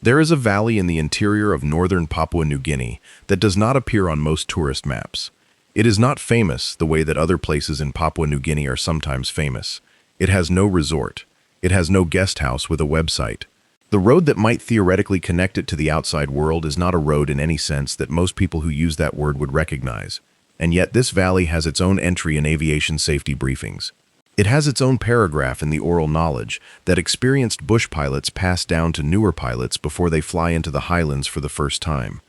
There is a valley in the interior of northern Papua New Guinea that does not appear on most tourist maps. It is not famous the way that other places in Papua New Guinea are sometimes famous. It has no resort. It has no guest house with a website. The road that might theoretically connect it to the outside world is not a road in any sense that most people who use that word would recognize. And yet this valley has its own entry in aviation safety briefings. It has its own paragraph in the oral knowledge that experienced bush pilots pass down to newer pilots before they fly into the highlands for the first time.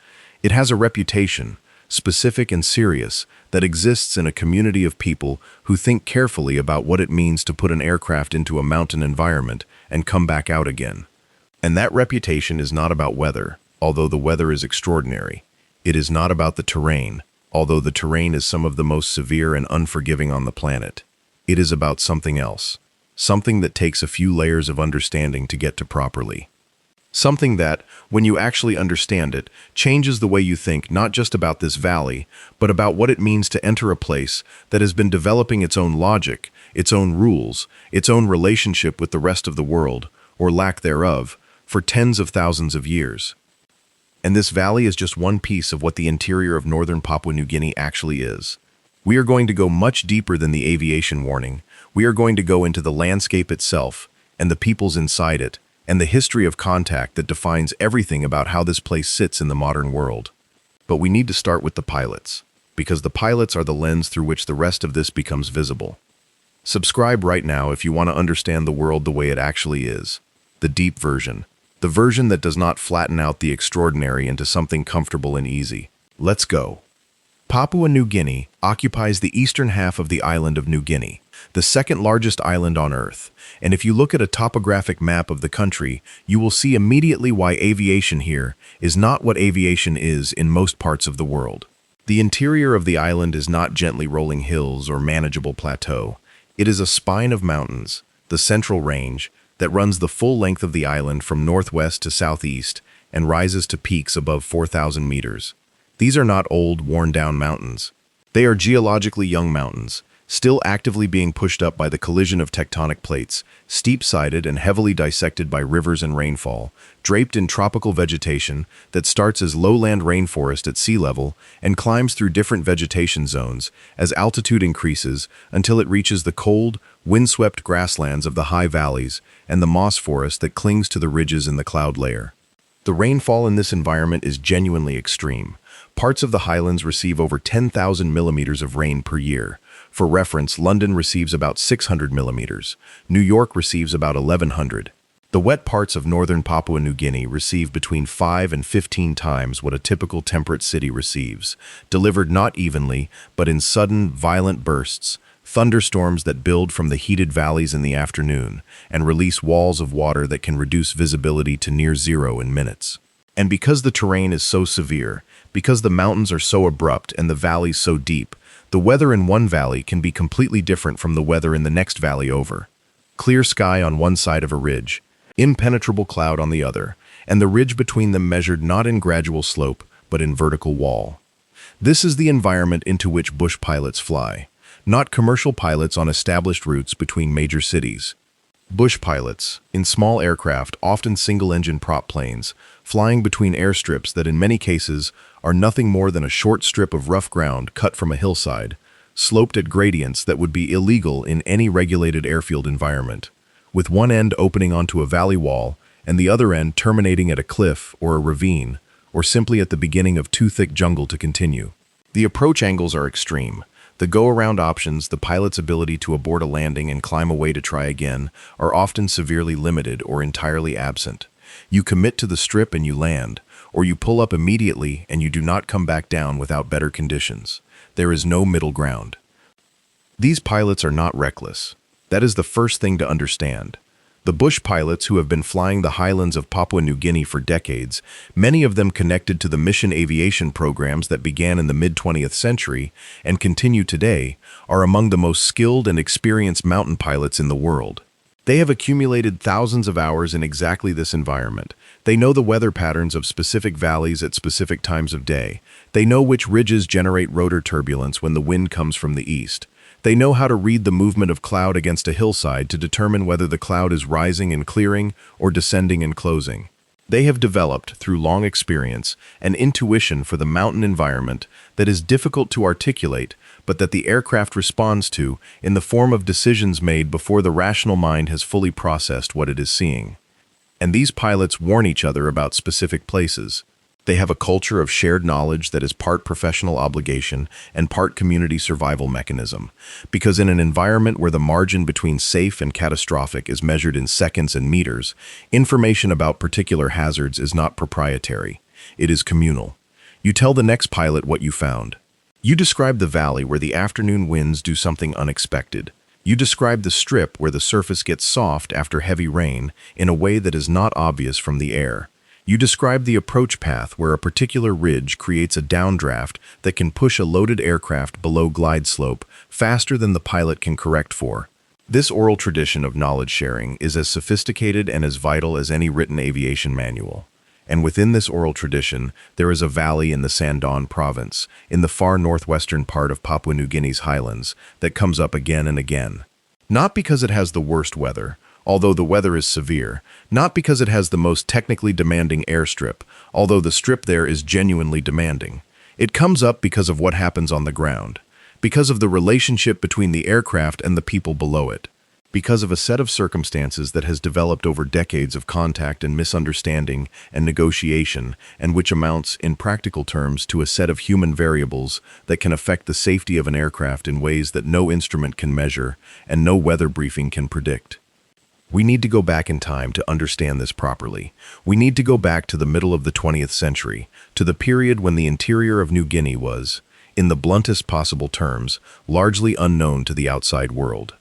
It has a reputation, specific and serious, that exists in a community of people who think carefully about what it means to put an aircraft into a mountain environment and come back out again. And that reputation is not about weather, although the weather is extraordinary. It is not about the terrain, although the terrain is some of the most severe and unforgiving on the planet. It is about something else, something that takes a few layers of understanding to get to properly. Something that, when you actually understand it, changes the way you think not just about this valley, but about what it means to enter a place that has been developing its own logic, its own rules, its own relationship with the rest of the world, or lack thereof, for tens of thousands of years. And this valley is just one piece of what the interior of northern Papua New Guinea actually is. We are going to go much deeper than the aviation warning. We are going to go into the landscape itself, and the peoples inside it, and the history of contact that defines everything about how this place sits in the modern world. But we need to start with the pilots, because the pilots are the lens through which the rest of this becomes visible. Subscribe right now if you want to understand the world the way it actually is. The deep version. The version that does not flatten out the extraordinary into something comfortable and easy. Let's go. Papua New Guinea occupies the eastern half of the island of New Guinea, the second largest island on Earth. And if you look at a topographic map of the country, you will see immediately why aviation here is not what aviation is in most parts of the world. The interior of the island is not gently rolling hills or manageable plateau. It is a spine of mountains, the Central Range, that runs the full length of the island from northwest to southeast and rises to peaks above 4,000 meters. These are not old, worn-down mountains. They are geologically young mountains, still actively being pushed up by the collision of tectonic plates, steep-sided and heavily dissected by rivers and rainfall, draped in tropical vegetation that starts as lowland rainforest at sea level and climbs through different vegetation zones as altitude increases until it reaches the cold, windswept grasslands of the high valleys and the moss forest that clings to the ridges in the cloud layer. The rainfall in this environment is genuinely extreme. Parts of the highlands receive over 10,000 millimeters of rain per year. For reference, London receives about 600 millimeters. New York receives about 1,100. The wet parts of northern Papua New Guinea receive between 5 and 15 times what a typical temperate city receives, delivered not evenly, but in sudden, violent bursts, thunderstorms that build from the heated valleys in the afternoon and release walls of water that can reduce visibility to near zero in minutes. And because the terrain is so severe, because the mountains are so abrupt and the valleys so deep, the weather in one valley can be completely different from the weather in the next valley over. Clear sky on one side of a ridge, impenetrable cloud on the other, and the ridge between them measured not in gradual slope, but in vertical wall. This is the environment into which bush pilots fly, not commercial pilots on established routes between major cities. Bush pilots, in small aircraft, often single-engine prop planes, flying between airstrips that in many cases are nothing more than a short strip of rough ground cut from a hillside, sloped at gradients that would be illegal in any regulated airfield environment, with one end opening onto a valley wall and the other end terminating at a cliff or a ravine, or simply at the beginning of too thick jungle to continue. The approach angles are extreme. The go-around options, the pilot's ability to abort a landing and climb away to try again, are often severely limited or entirely absent. You commit to the strip and you land, or you pull up immediately and you do not come back down without better conditions. There is no middle ground. These pilots are not reckless. That is the first thing to understand. The bush pilots who have been flying the highlands of Papua New Guinea for decades, many of them connected to the mission aviation programs that began in the mid-20th century and continue today, are among the most skilled and experienced mountain pilots in the world. They have accumulated thousands of hours in exactly this environment. They know the weather patterns of specific valleys at specific times of day. They know which ridges generate rotor turbulence when the wind comes from the east. They know how to read the movement of cloud against a hillside to determine whether the cloud is rising and clearing or descending and closing. They have developed, through long experience, an intuition for the mountain environment that is difficult to articulate, but that the aircraft responds to in the form of decisions made before the rational mind has fully processed what it is seeing. And these pilots warn each other about specific places. They have a culture of shared knowledge that is part professional obligation and part community survival mechanism, because in an environment where the margin between safe and catastrophic is measured in seconds and meters, information about particular hazards is not proprietary. It is communal. You tell the next pilot what you found. You describe the valley where the afternoon winds do something unexpected. You describe the strip where the surface gets soft after heavy rain in a way that is not obvious from the air. You describe the approach path where a particular ridge creates a downdraft that can push a loaded aircraft below glide slope faster than the pilot can correct for. This oral tradition of knowledge sharing is as sophisticated and as vital as any written aviation manual. And within this oral tradition, there is a valley in the Sandaun province, in the far northwestern part of Papua New Guinea's highlands, that comes up again and again. Not because it has the worst weather, although the weather is severe, not because it has the most technically demanding airstrip, although the strip there is genuinely demanding. It comes up because of what happens on the ground, because of the relationship between the aircraft and the people below it, because of a set of circumstances that has developed over decades of contact and misunderstanding and negotiation, and which amounts, in practical terms, to a set of human variables that can affect the safety of an aircraft in ways that no instrument can measure and no weather briefing can predict. We need to go back in time to understand this properly. We need to go back to the middle of the 20th century, to the period when the interior of New Guinea was, in the bluntest possible terms, largely unknown to the outside world.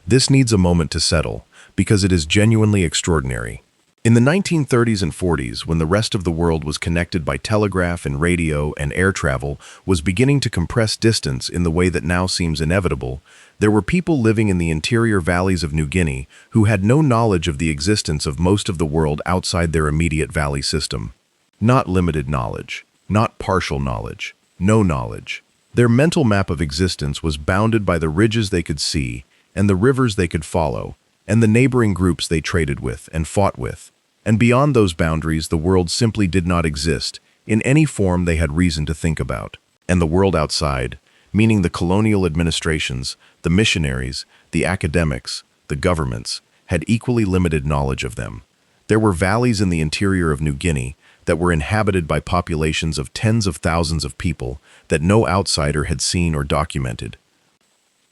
This needs a moment to settle, because it is genuinely extraordinary. In the 1930s and 40s, when the rest of the world was connected by telegraph and radio and air travel was beginning to compress distance in the way that now seems inevitable, there were people living in the interior valleys of New Guinea who had no knowledge of the existence of most of the world outside their immediate valley system. Not limited knowledge, not partial knowledge, no knowledge. Their mental map of existence was bounded by the ridges they could see and the rivers they could follow, and the neighboring groups they traded with and fought with. And beyond those boundaries, the world simply did not exist in any form they had reason to think about. And the world outside, meaning the colonial administrations, the missionaries, the academics, the governments, had equally limited knowledge of them. There were valleys in the interior of New Guinea that were inhabited by populations of tens of thousands of people that no outsider had seen or documented.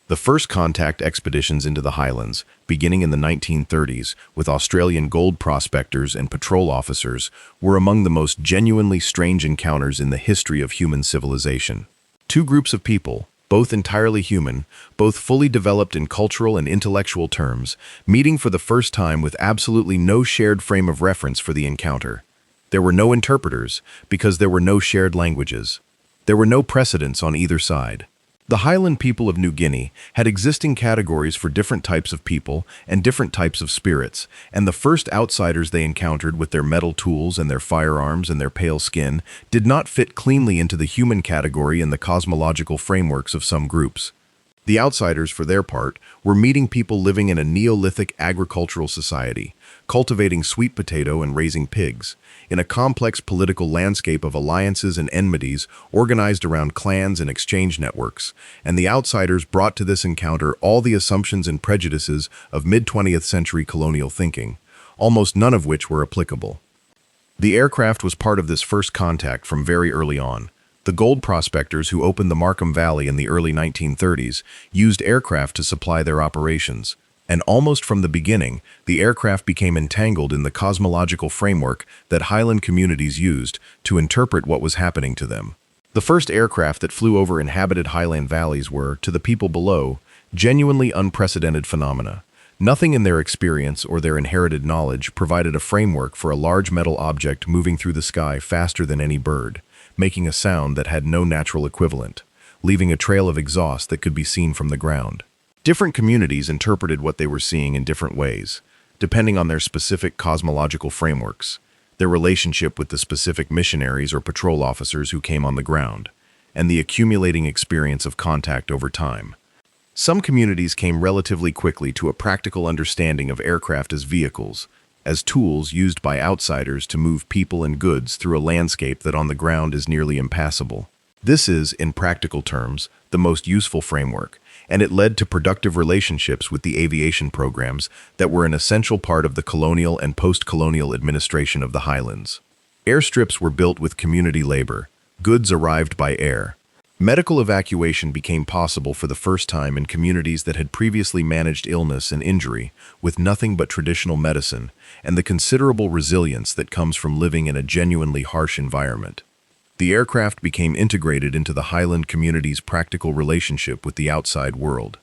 The first contact expeditions into the highlands, beginning in the 1930s with Australian gold prospectors and patrol officers, were among the most genuinely strange encounters in the history of human civilization. Two groups of people, both entirely human, both fully developed in cultural and intellectual terms, meeting for the first time with absolutely no shared frame of reference for the encounter. There were no interpreters, because there were no shared languages. There were no precedents on either side. The highland people of New Guinea had existing categories for different types of people and different types of spirits, and the first outsiders they encountered with their metal tools and their firearms and their pale skin did not fit cleanly into the human category in the cosmological frameworks of some groups. The outsiders, for their part, were meeting people living in a Neolithic agricultural society, cultivating sweet potato and raising pigs, in a complex political landscape of alliances and enmities organized around clans and exchange networks, and the outsiders brought to this encounter all the assumptions and prejudices of mid-20th century colonial thinking, almost none of which were applicable. The aircraft was part of this first contact from very early on. The gold prospectors who opened the Markham Valley in the early 1930s used aircraft to supply their operations, and almost from the beginning, the aircraft became entangled in the cosmological framework that highland communities used to interpret what was happening to them. The first aircraft that flew over inhabited highland valleys were, to the people below, genuinely unprecedented phenomena. Nothing in their experience or their inherited knowledge provided a framework for a large metal object moving through the sky faster than any bird, making a sound that had no natural equivalent, leaving a trail of exhaust that could be seen from the ground. Different communities interpreted what they were seeing in different ways, depending on their specific cosmological frameworks, their relationship with the specific missionaries or patrol officers who came on the ground, and the accumulating experience of contact over time. Some communities came relatively quickly to a practical understanding of aircraft as vehicles, as tools used by outsiders to move people and goods through a landscape that on the ground is nearly impassable. This is, in practical terms, the most useful framework, and it led to productive relationships with the aviation programs that were an essential part of the colonial and post-colonial administration of the highlands. Airstrips were built with community labor. Goods arrived by air. Medical evacuation became possible for the first time in communities that had previously managed illness and injury with nothing but traditional medicine and the considerable resilience that comes from living in a genuinely harsh environment. The aircraft became integrated into the highland community's practical relationship with the outside world.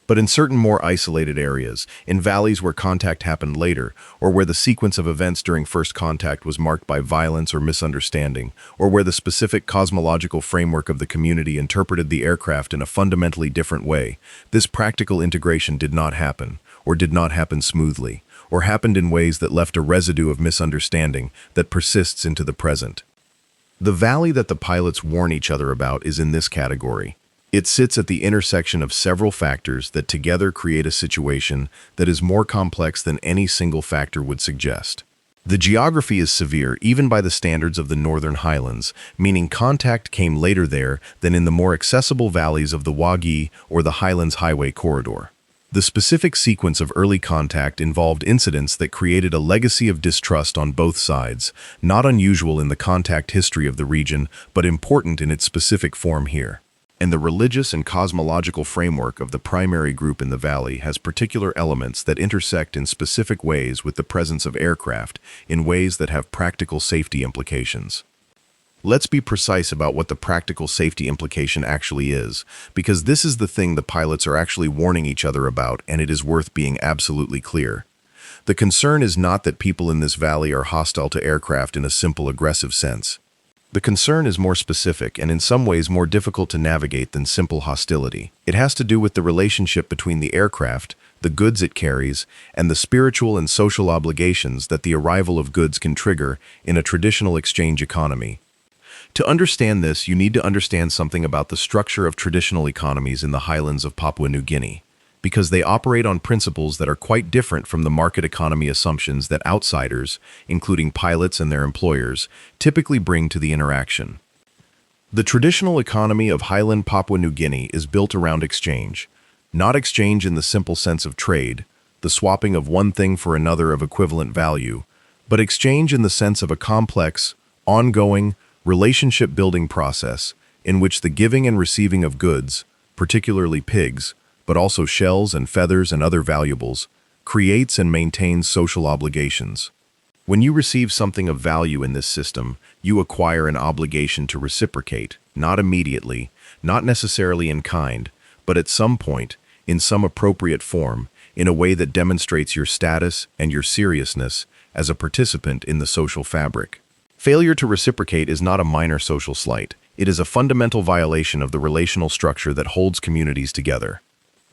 But in certain more isolated areas, in valleys where contact happened later, or where the sequence of events during first contact was marked by violence or misunderstanding, or where the specific cosmological framework of the community interpreted the aircraft in a fundamentally different way, this practical integration did not happen, or did not happen smoothly, or happened in ways that left a residue of misunderstanding that persists into the present. The valley that the pilots warn each other about is in this category. It sits at the intersection of several factors that together create a situation that is more complex than any single factor would suggest. The geography is severe even by the standards of the Northern Highlands, meaning contact came later there than in the more accessible valleys of the Wagi or the Highlands Highway Corridor. The specific sequence of early contact involved incidents that created a legacy of distrust on both sides, not unusual in the contact history of the region, but important in its specific form here. And the religious and cosmological framework of the primary group in the valley has particular elements that intersect in specific ways with the presence of aircraft in ways that have practical safety implications. Let's be precise about what the practical safety implication actually is, because this is the thing the pilots are actually warning each other about, and it is worth being absolutely clear. The concern is not that people in this valley are hostile to aircraft in a simple aggressive sense. The concern is more specific and in some ways more difficult to navigate than simple hostility. It has to do with the relationship between the aircraft, the goods it carries, and the spiritual and social obligations that the arrival of goods can trigger in a traditional exchange economy. To understand this, you need to understand something about the structure of traditional economies in the highlands of Papua New Guinea, because they operate on principles that are quite different from the market economy assumptions that outsiders, including pilots and their employers, typically bring to the interaction. The traditional economy of highland Papua New Guinea is built around exchange, not exchange in the simple sense of trade, the swapping of one thing for another of equivalent value, but exchange in the sense of a complex, ongoing, relationship-building process in which the giving and receiving of goods, particularly pigs, but also shells and feathers and other valuables, creates and maintains social obligations. When you receive something of value in this system, you acquire an obligation to reciprocate, not immediately, not necessarily in kind, but at some point, in some appropriate form, in a way that demonstrates your status and your seriousness as a participant in the social fabric. Failure to reciprocate is not a minor social slight. It is a fundamental violation of the relational structure that holds communities together.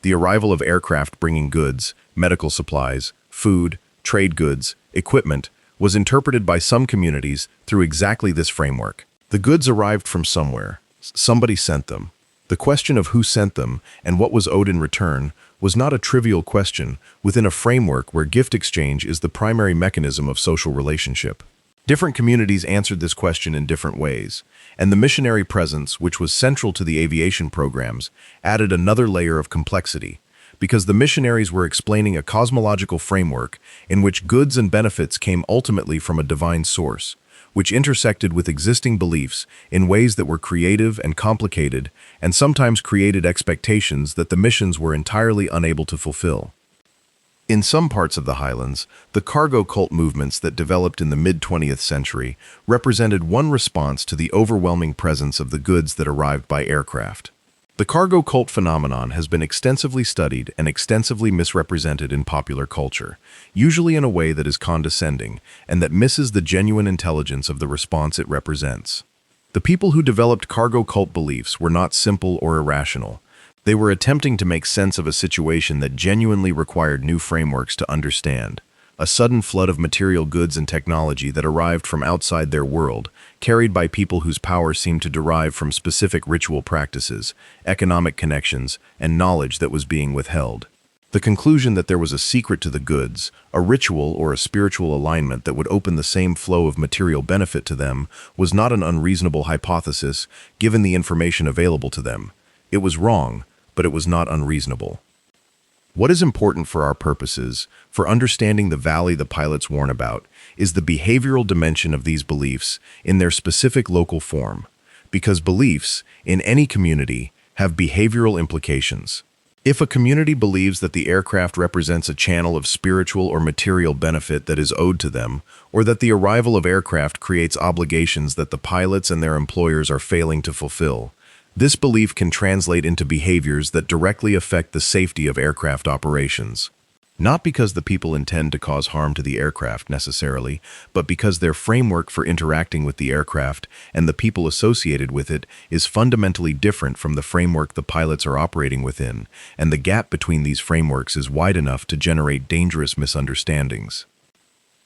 The arrival of aircraft bringing goods, medical supplies, food, trade goods, equipment, was interpreted by some communities through exactly this framework. The goods arrived from somewhere. Somebody sent them. The question of who sent them and what was owed in return was not a trivial question within a framework where gift exchange is the primary mechanism of social relationship. Different communities answered this question in different ways, and the missionary presence, which was central to the aviation programs, added another layer of complexity, because the missionaries were explaining a cosmological framework in which goods and benefits came ultimately from a divine source, which intersected with existing beliefs in ways that were creative and complicated, and sometimes created expectations that the missions were entirely unable to fulfill. In some parts of the highlands, the cargo cult movements that developed in the mid-20th century represented one response to the overwhelming presence of the goods that arrived by aircraft. The cargo cult phenomenon has been extensively studied and extensively misrepresented in popular culture, usually in a way that is condescending and that misses the genuine intelligence of the response it represents. The people who developed cargo cult beliefs were not simple or irrational. They were attempting to make sense of a situation that genuinely required new frameworks to understand. A sudden flood of material goods and technology that arrived from outside their world, carried by people whose power seemed to derive from specific ritual practices, economic connections, and knowledge that was being withheld. The conclusion that there was a secret to the goods, a ritual or a spiritual alignment that would open the same flow of material benefit to them, was not an unreasonable hypothesis given the information available to them. It was wrong, but it was not unreasonable. What is important for our purposes, for understanding the valley the pilots warn about, is the behavioral dimension of these beliefs in their specific local form, because beliefs, in any community, have behavioral implications. If a community believes that the aircraft represents a channel of spiritual or material benefit that is owed to them, or that the arrival of aircraft creates obligations that the pilots and their employers are failing to fulfill, this belief can translate into behaviors that directly affect the safety of aircraft operations. Not because the people intend to cause harm to the aircraft necessarily, but because their framework for interacting with the aircraft and the people associated with it is fundamentally different from the framework the pilots are operating within, and the gap between these frameworks is wide enough to generate dangerous misunderstandings.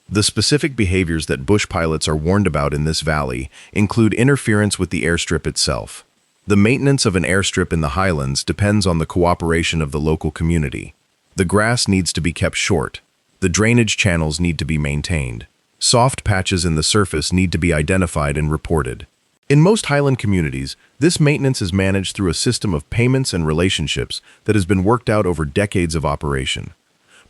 The specific behaviors that bush pilots are warned about in this valley include interference with the airstrip itself. The maintenance of an airstrip in the highlands depends on the cooperation of the local community. The grass needs to be kept short. The drainage channels need to be maintained. Soft patches in the surface need to be identified and reported. In most highland communities, this maintenance is managed through a system of payments and relationships that has been worked out over decades of operation.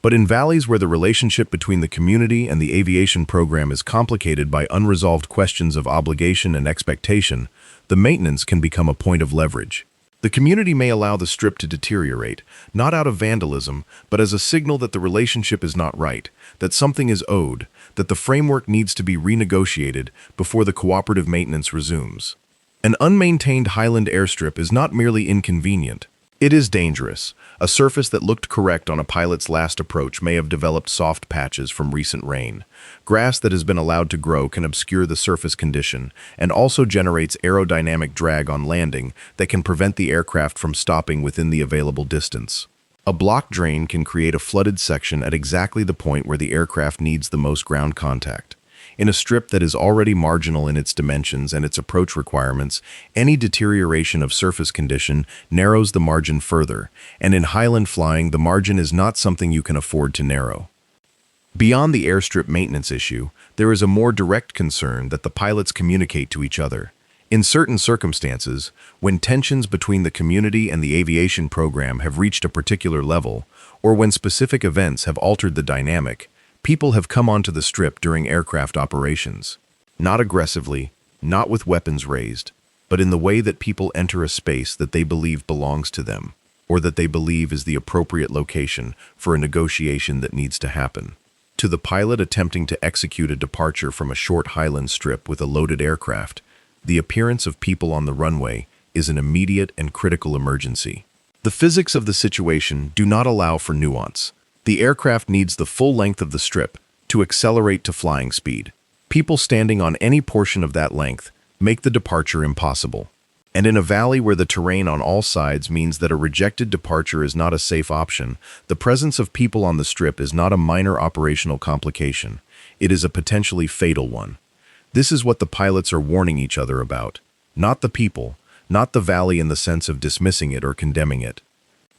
But in valleys where the relationship between the community and the aviation program is complicated by unresolved questions of obligation and expectation, the maintenance can become a point of leverage. The community may allow the strip to deteriorate, not out of vandalism, but as a signal that the relationship is not right, that something is owed, that the framework needs to be renegotiated before the cooperative maintenance resumes. An unmaintained highland airstrip is not merely inconvenient. It is dangerous. A surface that looked correct on a pilot's last approach may have developed soft patches from recent rain. Grass that has been allowed to grow can obscure the surface condition and also generates aerodynamic drag on landing that can prevent the aircraft from stopping within the available distance. A blocked drain can create a flooded section at exactly the point where the aircraft needs the most ground contact. In a strip that is already marginal in its dimensions and its approach requirements, any deterioration of surface condition narrows the margin further, and in highland flying, the margin is not something you can afford to narrow. Beyond the airstrip maintenance issue, there is a more direct concern that the pilots communicate to each other. In certain circumstances, when tensions between the community and the aviation program have reached a particular level, or when specific events have altered the dynamic, people have come onto the strip during aircraft operations. Not aggressively, not with weapons raised, but in the way that people enter a space that they believe belongs to them, or that they believe is the appropriate location for a negotiation that needs to happen. To the pilot attempting to execute a departure from a short highland strip with a loaded aircraft, the appearance of people on the runway is an immediate and critical emergency. The physics of the situation do not allow for nuance. The aircraft needs the full length of the strip to accelerate to flying speed. People standing on any portion of that length make the departure impossible. And in a valley where the terrain on all sides means that a rejected departure is not a safe option, the presence of people on the strip is not a minor operational complication. It is a potentially fatal one. This is what the pilots are warning each other about. Not the people, not the valley in the sense of dismissing it or condemning it.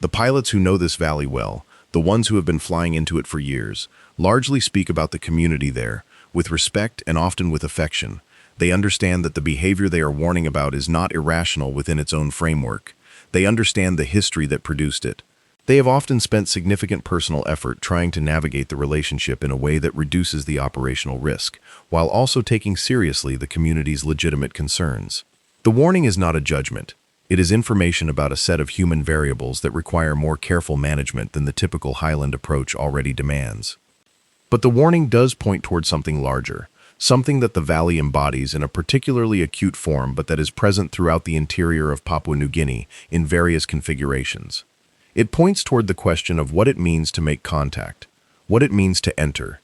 The pilots who know this valley well, the ones who have been flying into it for years, largely speak about the community there, with respect and often with affection. They understand that the behavior they are warning about is not irrational within its own framework. They understand the history that produced it. They have often spent significant personal effort trying to navigate the relationship in a way that reduces the operational risk, while also taking seriously the community's legitimate concerns. The warning is not a judgment. It is information about a set of human variables that require more careful management than the typical highland approach already demands. But the warning does point toward something larger, something that the valley embodies in a particularly acute form but that is present throughout the interior of Papua New Guinea in various configurations. It points toward the question of what it means to make contact, what it means to enter,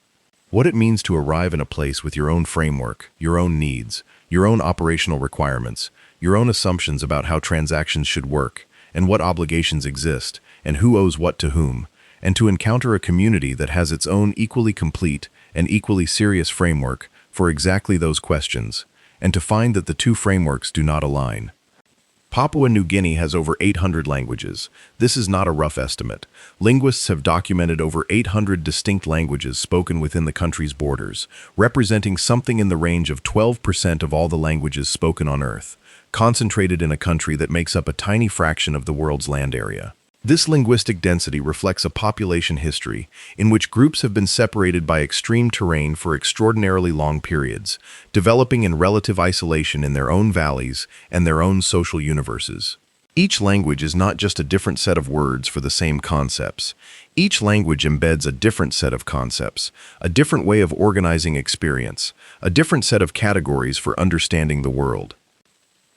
what it means to arrive in a place with your own framework, your own needs, your own operational requirements, your own assumptions about how transactions should work, and what obligations exist, and who owes what to whom, and to encounter a community that has its own equally complete and equally serious framework for exactly those questions, and to find that the two frameworks do not align. Papua New Guinea has over 800 languages. This is not a rough estimate. Linguists have documented over 800 distinct languages spoken within the country's borders, representing something in the range of 12% of all the languages spoken on Earth, concentrated in a country that makes up a tiny fraction of the world's land area. This linguistic density reflects a population history in which groups have been separated by extreme terrain for extraordinarily long periods, developing in relative isolation in their own valleys and their own social universes. Each language is not just a different set of words for the same concepts. Each language embeds a different set of concepts, a different way of organizing experience, a different set of categories for understanding the world.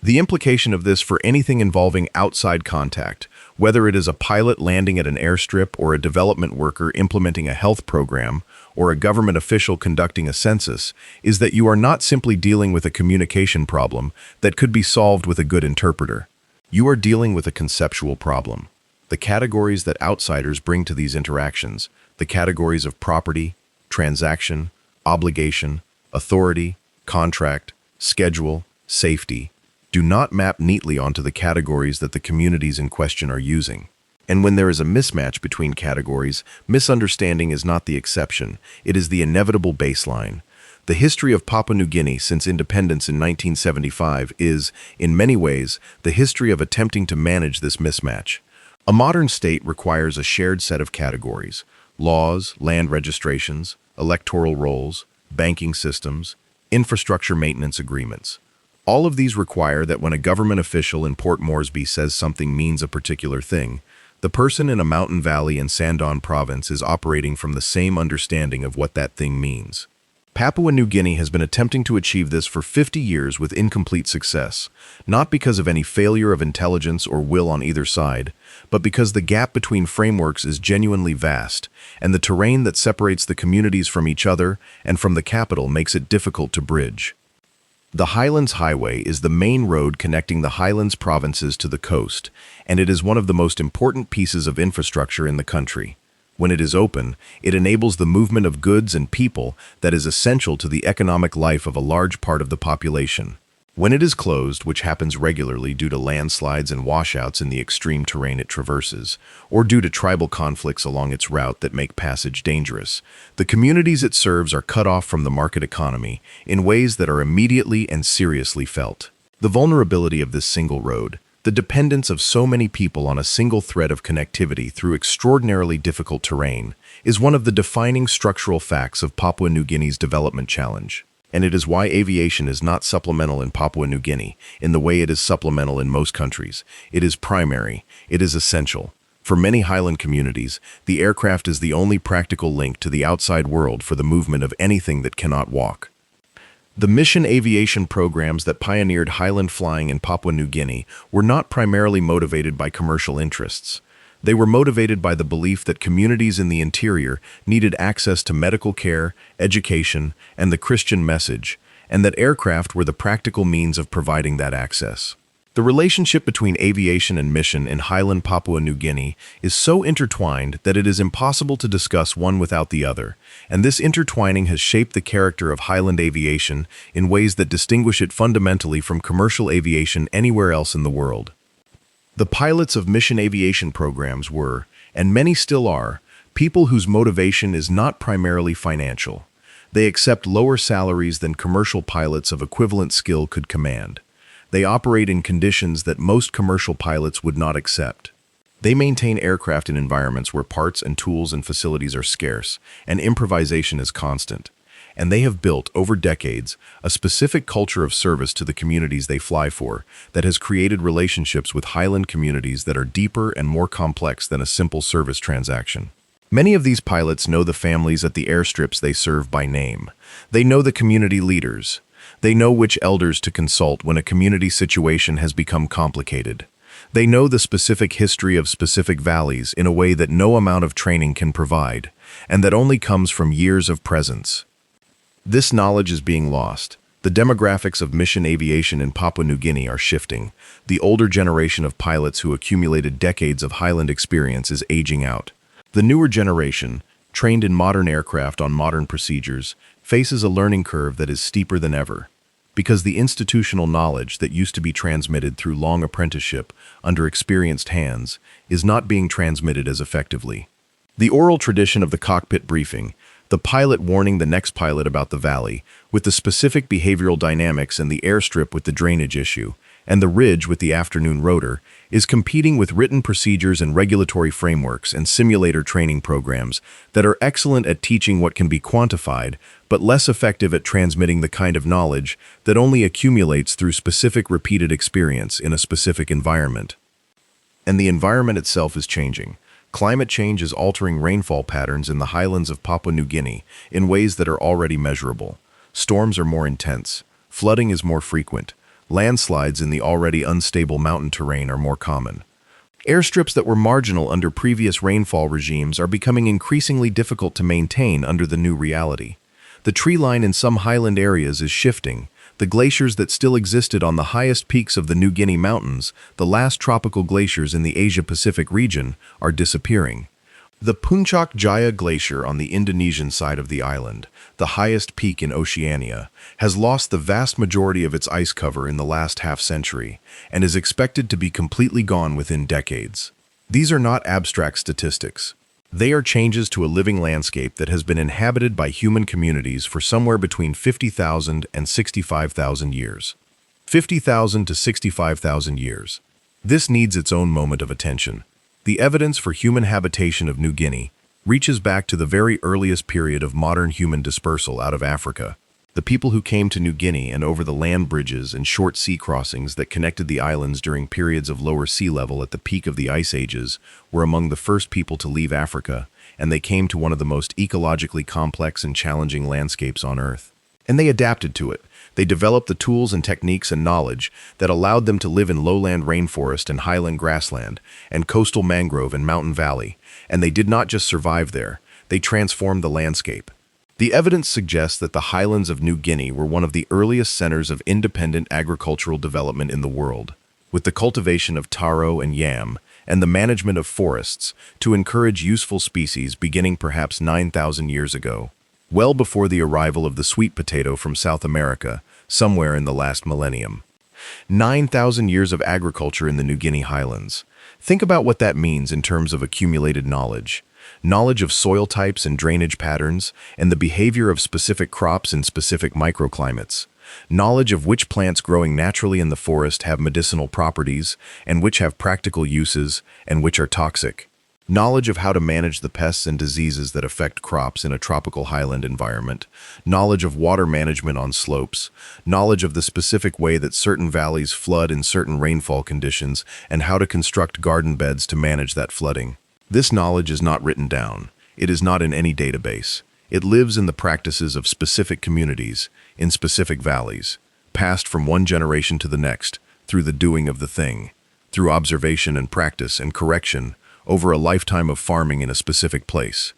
The implication of this for anything involving outside contact, whether it is a pilot landing at an airstrip or a development worker implementing a health program or a government official conducting a census, is that you are not simply dealing with a communication problem that could be solved with a good interpreter. You are dealing with a conceptual problem. The categories that outsiders bring to these interactions, the categories of property, transaction, obligation, authority, contract, schedule, safety, do not map neatly onto the categories that the communities in question are using. And when there is a mismatch between categories, misunderstanding is not the exception, it is the inevitable baseline. The history of Papua New Guinea since independence in 1975 is, in many ways, the history of attempting to manage this mismatch. A modern state requires a shared set of categories: laws, land registrations, electoral rolls, banking systems, infrastructure maintenance agreements. All of these require that when a government official in Port Moresby says something means a particular thing, the person in a mountain valley in Sandaun province is operating from the same understanding of what that thing means. Papua New Guinea has been attempting to achieve this for 50 years with incomplete success, not because of any failure of intelligence or will on either side, but because the gap between frameworks is genuinely vast, and the terrain that separates the communities from each other and from the capital makes it difficult to bridge. The Highlands Highway is the main road connecting the Highlands provinces to the coast, and it is one of the most important pieces of infrastructure in the country. When it is open, it enables the movement of goods and people that is essential to the economic life of a large part of the population. When it is closed, which happens regularly due to landslides and washouts in the extreme terrain it traverses, or due to tribal conflicts along its route that make passage dangerous, the communities it serves are cut off from the market economy in ways that are immediately and seriously felt. The vulnerability of this single road, the dependence of so many people on a single thread of connectivity through extraordinarily difficult terrain, is one of the defining structural facts of Papua New Guinea's development challenge. And it is why aviation is not supplemental in Papua New Guinea in the way it is supplemental in most countries. It is primary. It is essential. For many highland communities, the aircraft is the only practical link to the outside world for the movement of anything that cannot walk. The mission aviation programs that pioneered highland flying in Papua New Guinea were not primarily motivated by commercial interests. They were motivated by the belief that communities in the interior needed access to medical care, education, and the Christian message, and that aircraft were the practical means of providing that access. The relationship between aviation and mission in highland Papua New Guinea is so intertwined that it is impossible to discuss one without the other, and this intertwining has shaped the character of highland aviation in ways that distinguish it fundamentally from commercial aviation anywhere else in the world. The pilots of mission aviation programs were, and many still are, people whose motivation is not primarily financial. They accept lower salaries than commercial pilots of equivalent skill could command. They operate in conditions that most commercial pilots would not accept. They maintain aircraft in environments where parts and tools and facilities are scarce, and improvisation is constant. And they have built, over decades, a specific culture of service to the communities they fly for that has created relationships with highland communities that are deeper and more complex than a simple service transaction. Many of these pilots know the families at the airstrips they serve by name. They know the community leaders. They know which elders to consult when a community situation has become complicated. They know the specific history of specific valleys in a way that no amount of training can provide, and that only comes from years of presence. This knowledge is being lost. The demographics of mission aviation in Papua New Guinea are shifting. The older generation of pilots who accumulated decades of highland experience is aging out. The newer generation, trained in modern aircraft on modern procedures, faces a learning curve that is steeper than ever. because the institutional knowledge that used to be transmitted through long apprenticeship under experienced hands is not being transmitted as effectively. The oral tradition of the cockpit briefing, the pilot warning the next pilot about the valley, with the specific behavioral dynamics and the airstrip with the drainage issue, and the ridge with the afternoon rotor, is competing with written procedures and regulatory frameworks and simulator training programs that are excellent at teaching what can be quantified, but less effective at transmitting the kind of knowledge that only accumulates through specific repeated experience in a specific environment. And the environment itself is changing. Climate change is altering rainfall patterns in the highlands of Papua New Guinea in ways that are already measurable. Storms are more intense. Flooding is more frequent. Landslides in the already unstable mountain terrain are more common. Airstrips that were marginal under previous rainfall regimes are becoming increasingly difficult to maintain under the new reality. The tree line in some highland areas is shifting. The glaciers that still existed on the highest peaks of the New Guinea Mountains, the last tropical glaciers in the Asia-Pacific region, are disappearing. The Puncak Jaya Glacier on the Indonesian side of the island, the highest peak in Oceania, has lost the vast majority of its ice cover in the last half-century and is expected to be completely gone within decades. These are not abstract statistics. They are changes to a living landscape that has been inhabited by human communities for somewhere between 50,000 and 65,000 years. 50,000 to 65,000 years. This needs its own moment of attention. The evidence for human habitation of New Guinea reaches back to the very earliest period of modern human dispersal out of Africa. The people who came to New Guinea and over the land bridges and short sea crossings that connected the islands during periods of lower sea level at the peak of the ice ages were among the first people to leave Africa, and they came to one of the most ecologically complex and challenging landscapes on Earth. And they adapted to it. They developed the tools and techniques and knowledge that allowed them to live in lowland rainforest and highland grassland, and coastal mangrove and mountain valley, and they did not just survive there, they transformed the landscape. The evidence suggests that the highlands of New Guinea were one of the earliest centers of independent agricultural development in the world, with the cultivation of taro and yam, and the management of forests to encourage useful species beginning perhaps 9,000 years ago, well before the arrival of the sweet potato from South America, somewhere in the last millennium. 9,000 years of agriculture in the New Guinea highlands. Think about what that means in terms of accumulated knowledge. Knowledge of soil types and drainage patterns, and the behavior of specific crops in specific microclimates. Knowledge of which plants growing naturally in the forest have medicinal properties, and which have practical uses, and which are toxic. Knowledge of how to manage the pests and diseases that affect crops in a tropical highland environment. Knowledge of water management on slopes. Knowledge of the specific way that certain valleys flood in certain rainfall conditions, and how to construct garden beds to manage that flooding. This knowledge is not written down. It is not in any database. It lives in the practices of specific communities, in specific valleys, passed from one generation to the next, through the doing of the thing, through observation and practice and correction, over a lifetime of farming in a specific place.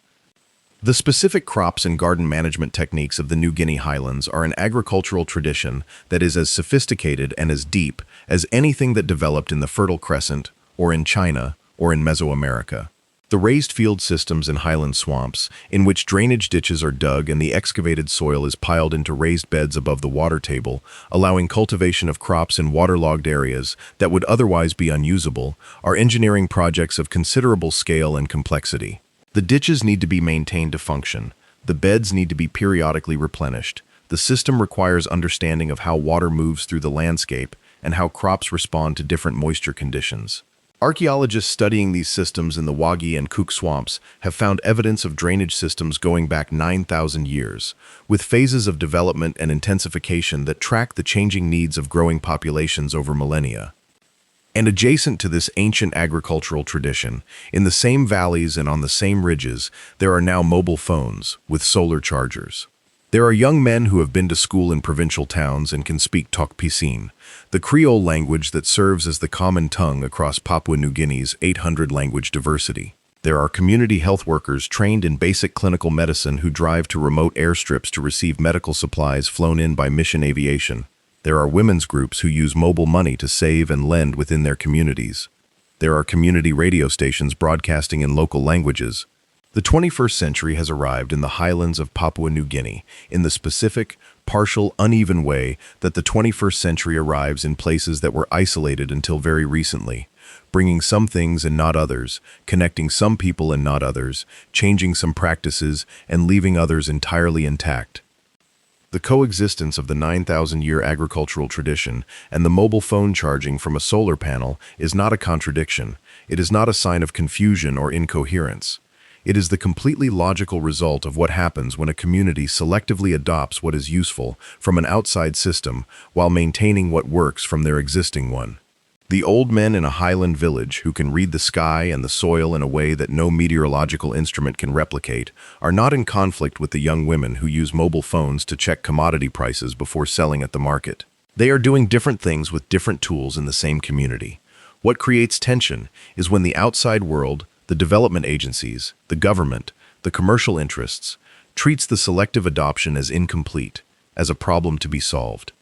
The specific crops and garden management techniques of the New Guinea highlands are an agricultural tradition that is as sophisticated and as deep as anything that developed in the Fertile Crescent, or in China, or in Mesoamerica. The raised field systems in highland swamps, in which drainage ditches are dug and the excavated soil is piled into raised beds above the water table, allowing cultivation of crops in waterlogged areas that would otherwise be unusable, are engineering projects of considerable scale and complexity. The ditches need to be maintained to function. The beds need to be periodically replenished. The system requires understanding of how water moves through the landscape and how crops respond to different moisture conditions. Archaeologists studying these systems in the Wagi and Cook swamps have found evidence of drainage systems going back 9,000 years, with phases of development and intensification that track the changing needs of growing populations over millennia. And adjacent to this ancient agricultural tradition, in the same valleys and on the same ridges, there are now mobile phones with solar chargers. There are young men who have been to school in provincial towns and can speak Tok Pisin, the Creole language that serves as the common tongue across Papua New Guinea's 800-language diversity. There are community health workers trained in basic clinical medicine who drive to remote airstrips to receive medical supplies flown in by Mission Aviation. There are women's groups who use mobile money to save and lend within their communities. There are community radio stations broadcasting in local languages. The 21st century has arrived in the highlands of Papua New Guinea, in the specific, partial, uneven way that the 21st century arrives in places that were isolated until very recently, bringing some things and not others, connecting some people and not others, changing some practices and leaving others entirely intact. The coexistence of the 9,000-year agricultural tradition and the mobile phone charging from a solar panel is not a contradiction. It is not a sign of confusion or incoherence. It is the completely logical result of what happens when a community selectively adopts what is useful from an outside system while maintaining what works from their existing one. The old men in a highland village who can read the sky and the soil in a way that no meteorological instrument can replicate are not in conflict with the young women who use mobile phones to check commodity prices before selling at the market. They are doing different things with different tools in the same community. What creates tension is when the outside world, the development agencies, the government, the commercial interests, treats the selective adoption as incomplete, as a problem to be solved,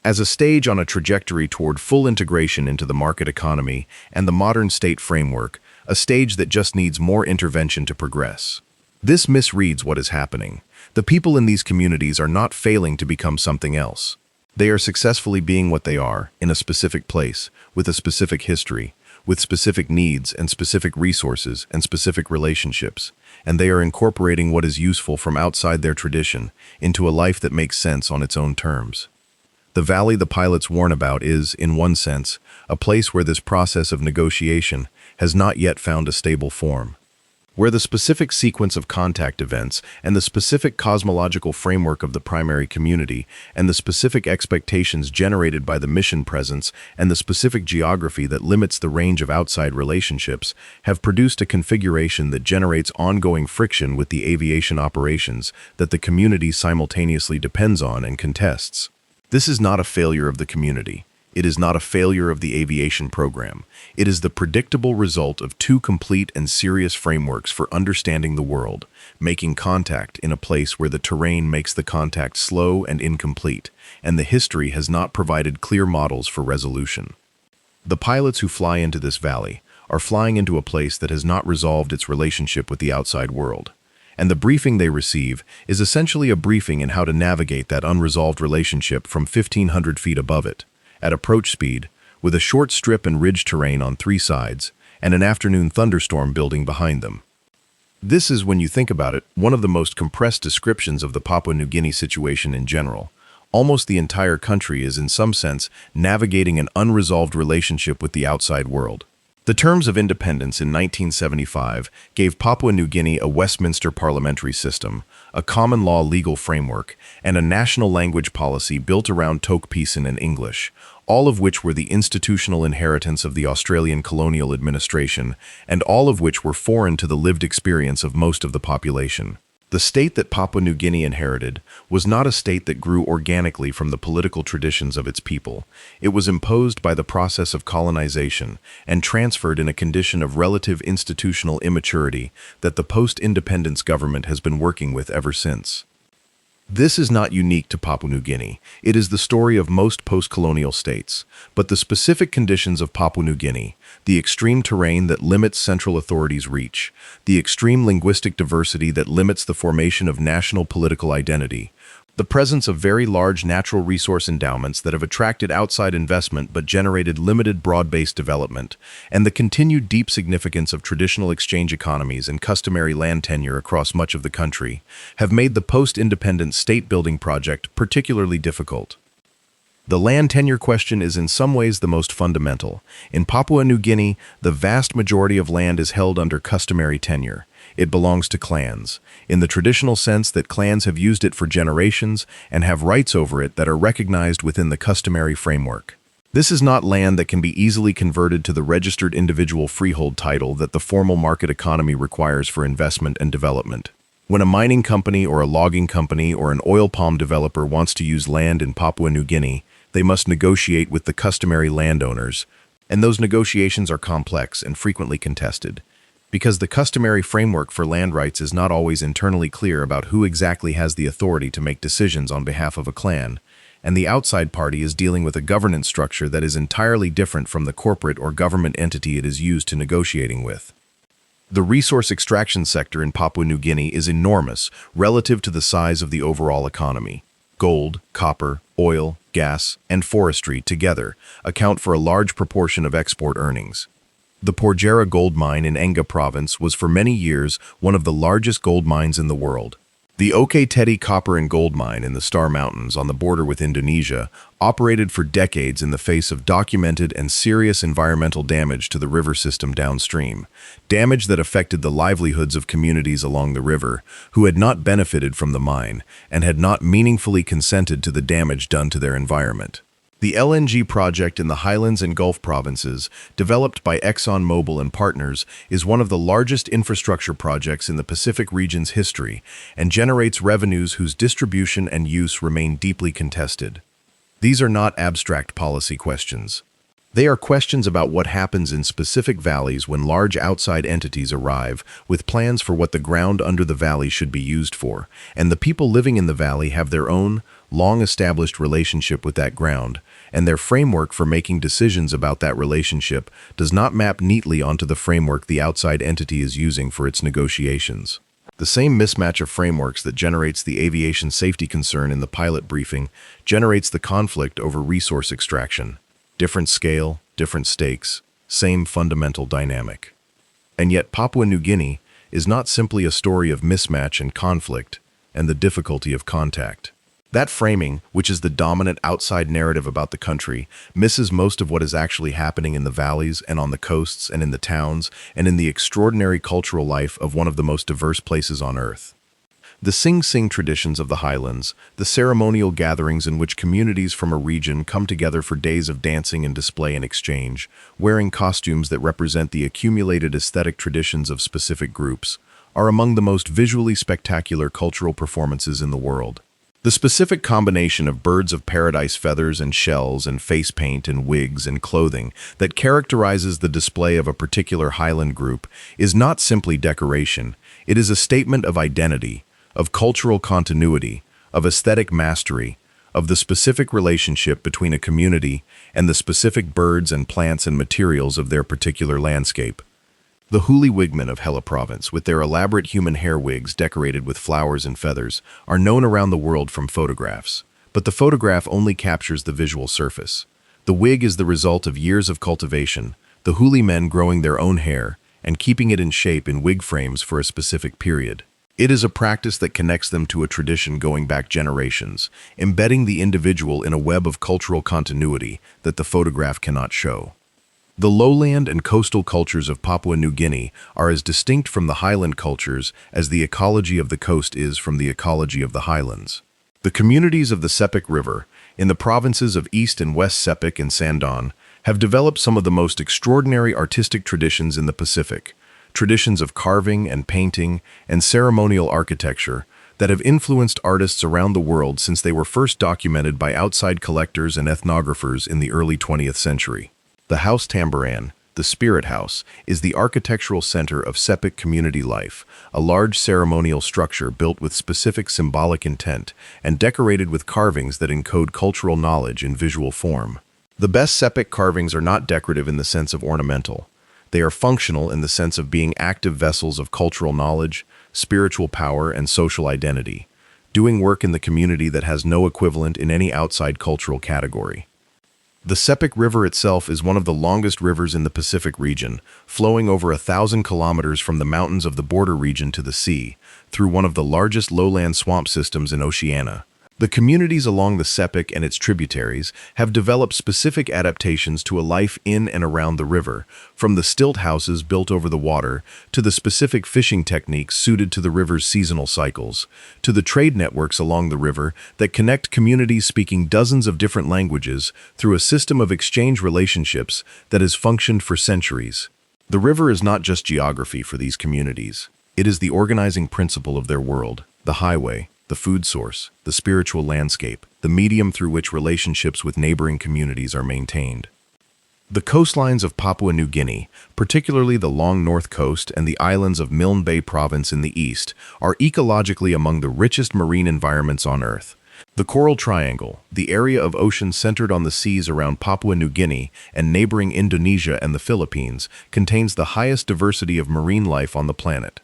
as a stage on a trajectory toward full integration into the market economy and the modern state framework, a stage that just needs more intervention to progress. This misreads what is happening. The people in these communities are not failing to become something else. They are successfully being what they are, in a specific place, with a specific history, with specific needs and specific resources and specific relationships, and they are incorporating what is useful from outside their tradition into a life that makes sense on its own terms. The valley the pilots warn about is, in one sense, a place where this process of negotiation has not yet found a stable form, where the specific sequence of contact events and the specific cosmological framework of the primary community and the specific expectations generated by the mission presence and the specific geography that limits the range of outside relationships have produced a configuration that generates ongoing friction with the aviation operations that the community simultaneously depends on and contests. This is not a failure of the community. It is not a failure of the aviation program. It is the predictable result of two complete and serious frameworks for understanding the world, making contact in a place where the terrain makes the contact slow and incomplete, and the history has not provided clear models for resolution. The pilots who fly into this valley are flying into a place that has not resolved its relationship with the outside world. And the briefing they receive is essentially a briefing in how to navigate that unresolved relationship from 1,500 feet above it, at approach speed, with a short strip and ridge terrain on three sides, and an afternoon thunderstorm building behind them. This is, when you think about it, one of the most compressed descriptions of the Papua New Guinea situation in general. Almost the entire country is, in some sense, navigating an unresolved relationship with the outside world. The terms of independence in 1975 gave Papua New Guinea a Westminster parliamentary system, a common law legal framework, and a national language policy built around Tokpisin and English, all of which were the institutional inheritance of the Australian colonial administration, and all of which were foreign to the lived experience of most of the population. The state that Papua New Guinea inherited was not a state that grew organically from the political traditions of its people. It was imposed by the process of colonization and transferred in a condition of relative institutional immaturity that the post-independence government has been working with ever since. This is not unique to Papua New Guinea. It is the story of most post-colonial states, but the specific conditions of Papua New Guinea, the extreme terrain that limits central authorities' reach, the extreme linguistic diversity that limits the formation of national political identity, the presence of very large natural resource endowments that have attracted outside investment but generated limited broad-based development, and the continued deep significance of traditional exchange economies and customary land tenure across much of the country, have made the post-independent state-building project particularly difficult. The land tenure question is in some ways the most fundamental. In Papua New Guinea, the vast majority of land is held under customary tenure. It belongs to clans, in the traditional sense that clans have used it for generations and have rights over it that are recognized within the customary framework. This is not land that can be easily converted to the registered individual freehold title that the formal market economy requires for investment and development. When a mining company or a logging company or an oil palm developer wants to use land in Papua New Guinea, they must negotiate with the customary landowners, and those negotiations are complex and frequently contested, because the customary framework for land rights is not always internally clear about who exactly has the authority to make decisions on behalf of a clan, and the outside party is dealing with a governance structure that is entirely different from the corporate or government entity it is used to negotiating with. The resource extraction sector in Papua New Guinea is enormous relative to the size of the overall economy. gold, copper, oil, gas, and forestry together account for a large proportion of export earnings. The Porgera gold mine in Enga province was for many years one of the largest gold mines in the world. The Oke Tedi copper and gold mine in the Star Mountains on the border with Indonesia operated for decades in the face of documented and serious environmental damage to the river system downstream, damage that affected the livelihoods of communities along the river who had not benefited from the mine and had not meaningfully consented to the damage done to their environment. The LNG project in the Highlands and Gulf provinces, developed by ExxonMobil and partners, is one of the largest infrastructure projects in the Pacific region's history and generates revenues whose distribution and use remain deeply contested. These are not abstract policy questions. They are questions about what happens in specific valleys when large outside entities arrive with plans for what the ground under the valley should be used for, and the people living in the valley have their own, long-established relationship with that ground, and their framework for making decisions about that relationship does not map neatly onto the framework the outside entity is using for its negotiations. The same mismatch of frameworks that generates the aviation safety concern in the pilot briefing generates the conflict over resource extraction. Different scale, different stakes, same fundamental dynamic. And yet Papua New Guinea is not simply a story of mismatch and conflict and the difficulty of contact. That framing, which is the dominant outside narrative about the country, misses most of what is actually happening in the valleys and on the coasts and in the towns and in the extraordinary cultural life of one of the most diverse places on earth. The Sing Sing traditions of the highlands, the ceremonial gatherings in which communities from a region come together for days of dancing and display and exchange, wearing costumes that represent the accumulated aesthetic traditions of specific groups, are among the most visually spectacular cultural performances in the world. The specific combination of birds of paradise feathers and shells and face paint and wigs and clothing that characterizes the display of a particular highland group is not simply decoration, it is a statement of identity, of cultural continuity, of aesthetic mastery, of the specific relationship between a community and the specific birds and plants and materials of their particular landscape. The Huli Wigmen of Hela Province, with their elaborate human hair wigs decorated with flowers and feathers, are known around the world from photographs. But the photograph only captures the visual surface. The wig is the result of years of cultivation, the Huli men growing their own hair and keeping it in shape in wig frames for a specific period. It is a practice that connects them to a tradition going back generations, embedding the individual in a web of cultural continuity that the photograph cannot show. The lowland and coastal cultures of Papua New Guinea are as distinct from the highland cultures as the ecology of the coast is from the ecology of the highlands. The communities of the Sepik River, in the provinces of East and West Sepik and Sandaun, have developed some of the most extraordinary artistic traditions in the Pacific, traditions of carving and painting and ceremonial architecture that have influenced artists around the world since they were first documented by outside collectors and ethnographers in the early 20th century. The House Tamboran, the Spirit House, is the architectural center of Sepik community life, a large ceremonial structure built with specific symbolic intent and decorated with carvings that encode cultural knowledge in visual form. The best Sepik carvings are not decorative in the sense of ornamental. They are functional in the sense of being active vessels of cultural knowledge, spiritual power, and social identity, doing work in the community that has no equivalent in any outside cultural category. The Sepik River itself is one of the longest rivers in the Pacific region, flowing over 1,000 kilometers from the mountains of the border region to the sea, through one of the largest lowland swamp systems in Oceania. The communities along the Sepik and its tributaries have developed specific adaptations to a life in and around the river, from the stilt houses built over the water, to the specific fishing techniques suited to the river's seasonal cycles, to the trade networks along the river that connect communities speaking dozens of different languages through a system of exchange relationships that has functioned for centuries. The river is not just geography for these communities. It is the organizing principle of their world, the highway, the food source, the spiritual landscape, the medium through which relationships with neighboring communities are maintained. The coastlines of Papua New Guinea, particularly the long north coast and the islands of Milne Bay Province in the east, are ecologically among the richest marine environments on Earth. The Coral Triangle, the area of ocean centered on the seas around Papua New Guinea and neighboring Indonesia and the Philippines, contains the highest diversity of marine life on the planet.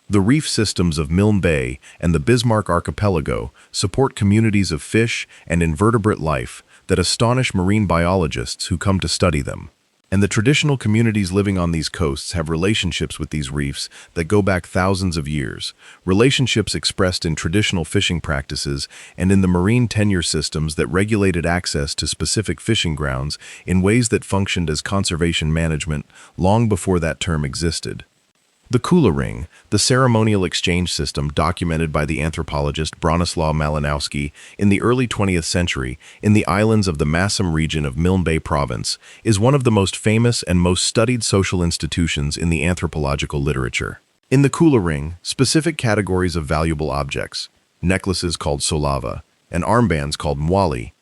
The reef systems of Milne Bay and the Bismarck Archipelago support communities of fish and invertebrate life that astonish marine biologists who come to study them. And the traditional communities living on these coasts have relationships with these reefs that go back thousands of years, relationships expressed in traditional fishing practices and in the marine tenure systems that regulated access to specific fishing grounds in ways that functioned as conservation management long before that term existed. The Kula Ring, the ceremonial exchange system documented by the anthropologist Bronislaw Malinowski in the early 20th century in the islands of the Massam region of Milne Bay Province, is one of the most famous and most studied social institutions in the anthropological literature. In the Kula Ring, specific categories of valuable objects, necklaces called solava and armbands called mwali,